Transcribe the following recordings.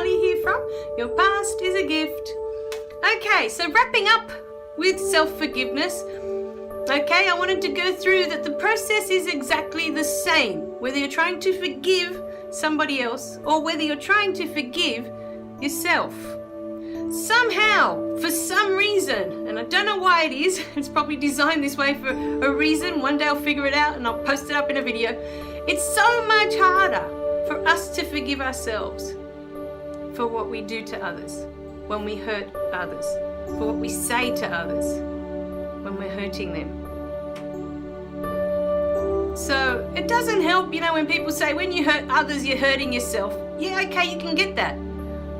you hear from. Your past is a gift. Okay, so wrapping up with self-forgiveness. Okay, I wanted to go through that the process is exactly the same, whether you're trying to forgive somebody else or whether you're trying to forgive yourself. Somehow, for some reason, and I don't know why it is, it's probably designed this way for a reason. One day I'll figure it out and I'll post it up in a video. It's so much harder for us to forgive ourselves for what we do to others, when we hurt others, for what we say to others, when we're hurting them. So it doesn't help, when people say when you hurt others, you're hurting yourself. Yeah, okay, you can get that.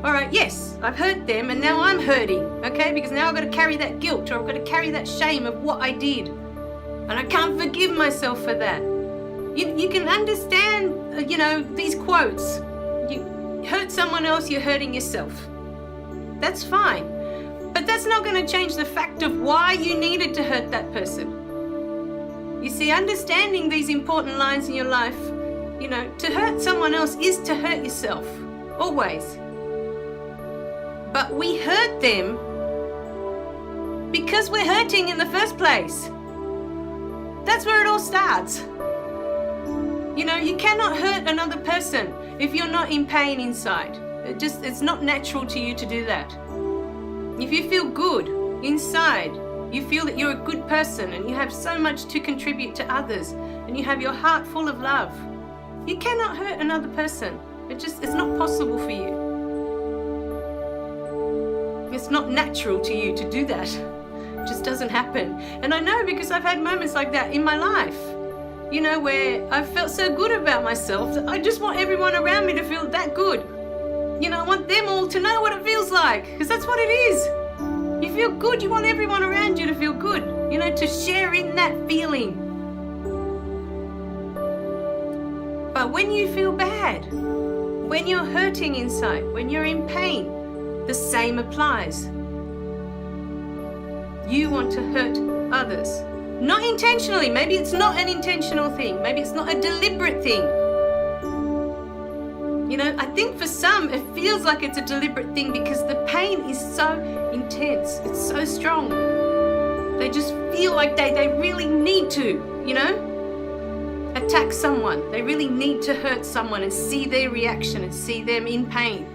All right, yes, I've hurt them and now I'm hurting, okay? Because now I've got to carry that guilt, or I've got to carry that shame of what I did. And I can't forgive myself for that. You can understand, these quotes. You hurt someone else, you're hurting yourself. That's fine. But that's not going to change the fact of why you needed to hurt that person. You see, understanding these important lines in your life, to hurt someone else is to hurt yourself. Always. But we hurt them because we're hurting in the first place. That's where it all starts. You cannot hurt another person if you're not in pain inside. It's not natural to you to do that. If you feel good inside, you feel that you're a good person and you have so much to contribute to others and you have your heart full of love, you cannot hurt another person. It's not possible for you. It's not natural to you to do that. It just doesn't happen. And I know because I've had moments like that in my life, where I've felt so good about myself that I just want everyone around me to feel that good. I want them all to know what it feels like, because that's what it is. You feel good, you want everyone around you to feel good, to share in that feeling. But when you feel bad, when you're hurting inside, when you're in pain, the same applies. You want to hurt others. Not intentionally. Maybe it's not an intentional thing. Maybe it's not a deliberate thing. I think for some it feels like it's a deliberate thing because the pain is so intense. It's so strong. They just feel like they really need to, attack someone. They really need to hurt someone and see their reaction and see them in pain.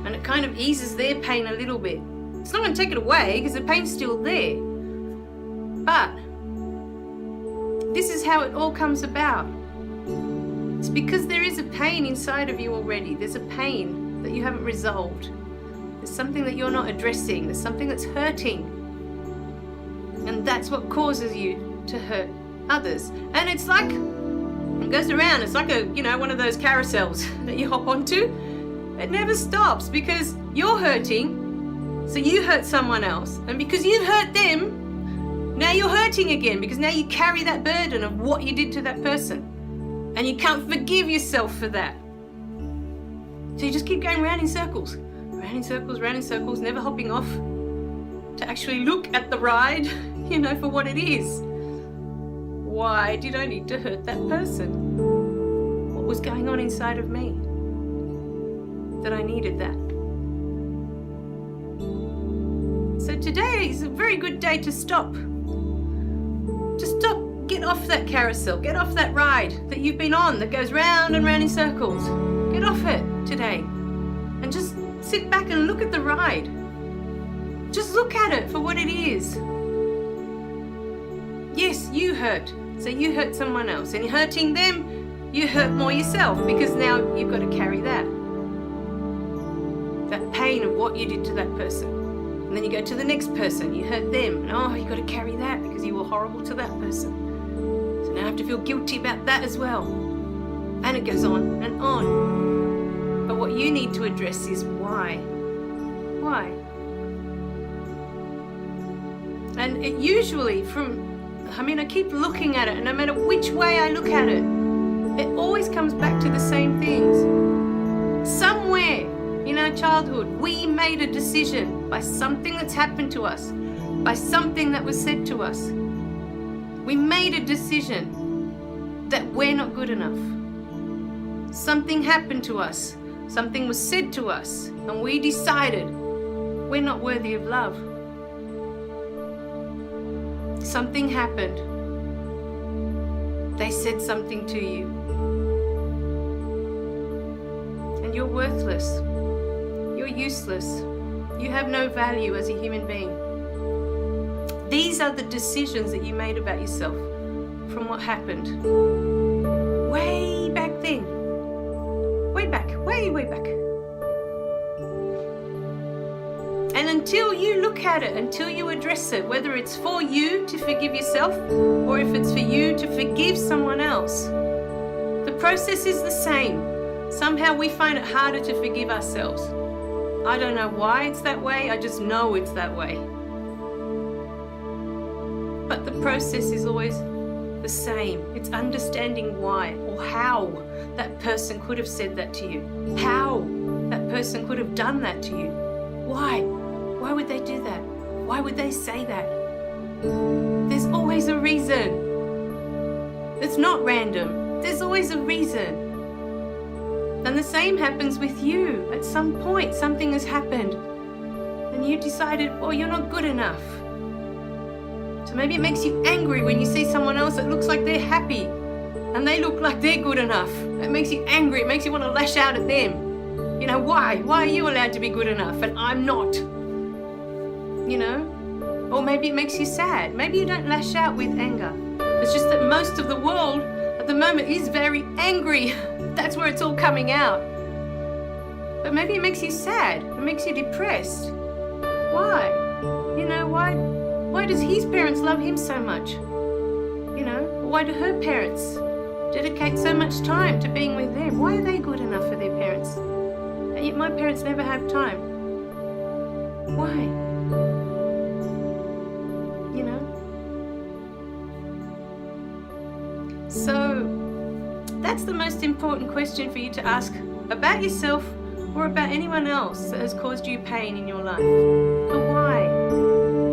And it kind of eases their pain a little bit. It's not going to take it away because the pain's still there. But this is how it all comes about. It's because there is a pain inside of you already. There's a pain that you haven't resolved. There's something that you're not addressing. There's something that's hurting. And that's what causes you to hurt others. And it's like, it goes around. It's like one of those carousels that you hop onto. It never stops because you're hurting, so you hurt someone else. And because you've hurt them, now you're hurting again because now you carry that burden of what you did to that person. And you can't forgive yourself for that. So you just keep going round in circles, never hopping off to actually look at the ride, for what it is. Why did I need to hurt that person? What was going on inside of me that I needed that? So today is a very good day to stop. Get off that carousel, get off that ride that you've been on that goes round and round in circles. Get off it today and just sit back and look at the ride. Just look at it for what it is. Yes, you hurt. So you hurt someone else, and hurting them, you hurt more yourself because now you've got to carry that pain of what you did to that person. And then you go to the next person, you hurt them, and you've got to carry that because you were horrible to that person. So now I have to feel guilty about that as well. And it goes on and on. But what you need to address is why. Why? And it usually I keep looking at it, and no matter which way I look at it, it always comes back to the same things. Somewhere in our childhood, we made a decision by something that's happened to us, by something that was said to us. We made a decision that we're not good enough. Something happened to us Something was said to us, and we decided we're not worthy of love. Something happened. They said something to you. And you're worthless. You're useless. You have no value as a human being. These are the decisions that you made about yourself from what happened way back then. Way back, way back. And until you look at it, until you address it, whether it's for you to forgive yourself or if it's for you to forgive someone else, the process is the same. Somehow we find it harder to forgive ourselves. I don't know why it's that way, I just know it's that way. But the process is always the same. It's understanding why or how that person could have said that to you. How that person could have done that to you. Why? Why would they do that? Why would they say that? There's always a reason. It's not random. There's always a reason. And the same happens with you. At some point, something has happened and you decided, well, you're not good enough. So maybe it makes you angry when you see someone else that looks like they're happy and they look like they're good enough. It makes you angry. It makes you want to lash out at them. You know, why? Why are you allowed to be good enough and I'm not? You know? Or maybe it makes you sad. Maybe you don't lash out with anger. It's just that most of the world at the moment is very angry. That's where it's all coming out. But maybe it makes you sad. It makes you depressed. Why? You know, why does his parents love him so much? You know, why do her parents dedicate so much time to being with them? Why are they good enough for their parents? And yet my parents never have time. Why? You know? So that's the most important question for you to ask about yourself or about anyone else that has caused you pain in your life. But why?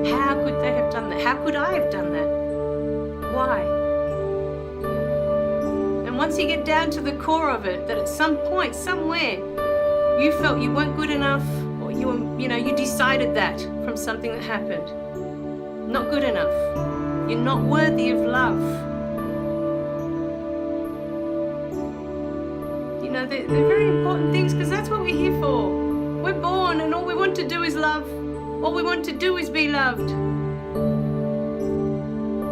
How could they have done that? How could I have done that? Why? And once you get down to the core of it, that at some point, somewhere, you felt you weren't good enough, or you decided that from something that happened. Not good enough. You're not worthy of love. You know, they're very important things because that's what we're here for. We're born and all we want to do is love. All we want to do is be loved.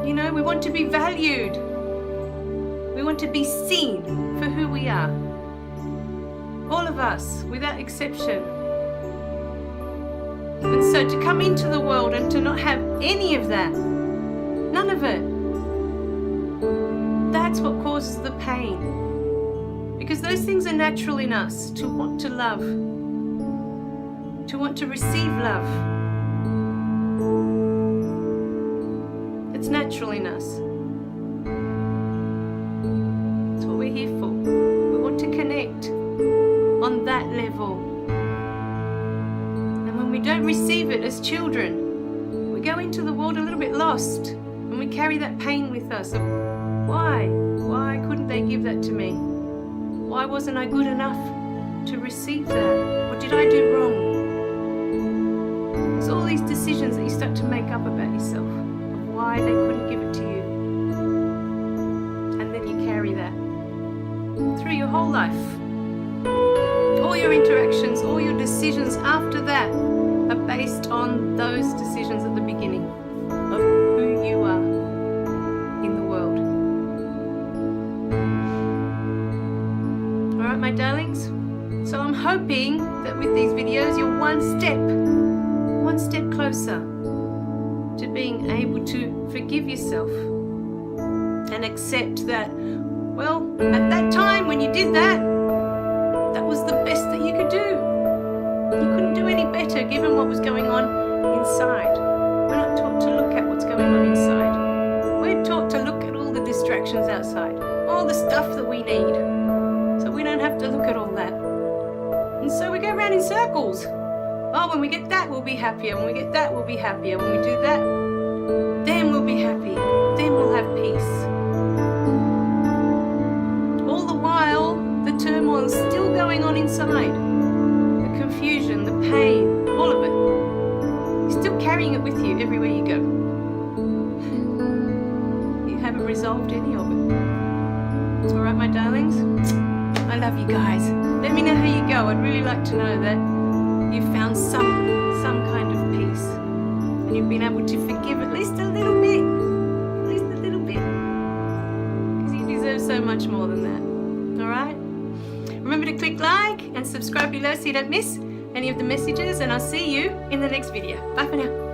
You know, we want to be valued. We want to be seen for who we are. All of us, without exception. And so to come into the world and to not have any of that, none of it, that's what causes the pain. Because those things are natural in us, to want to love, to want to receive love. It's natural in us. That's what we're here for. We want to connect on that level. And when we don't receive it as children, we go into the world a little bit lost and we carry that pain with us of why? Why couldn't they give that to me? Why wasn't I good enough to receive that? What did I do wrong? There's all these decisions that you start to make up about yourself of why they couldn't give it to you. And then you carry that through your whole life. All your interactions, all your decisions after that are based on those decisions at the beginning of who you are in the world. All right, my darlings? So I'm hoping that with these videos you're one step closer to being able to forgive yourself and accept that, well, at that time when you did that, that was the best that you could do. You couldn't do any better given what was going on inside. We're not taught to look at what's going on inside. We're taught to look at all the distractions outside, all the stuff that we need. So we don't have to look at all that. And so we go around in circles. Oh, when we get that, we'll be happier. When we get that, we'll be happier. When we do that, then we'll be happy. Then we'll have peace. All the while, the turmoil is still going going on inside. The confusion, the pain, all of it. You're still carrying it with you everywhere you go. You haven't resolved any of it. All right, my darlings? I love you guys. Let me know how you go. I'd really like to know that you found some kind of peace and you've been able to forgive at least a little bit. At least a little bit. Because you deserve so much more than that. All right? Remember to click like and subscribe below so you don't miss any of the messages, and I'll see you in the next video. Bye for now.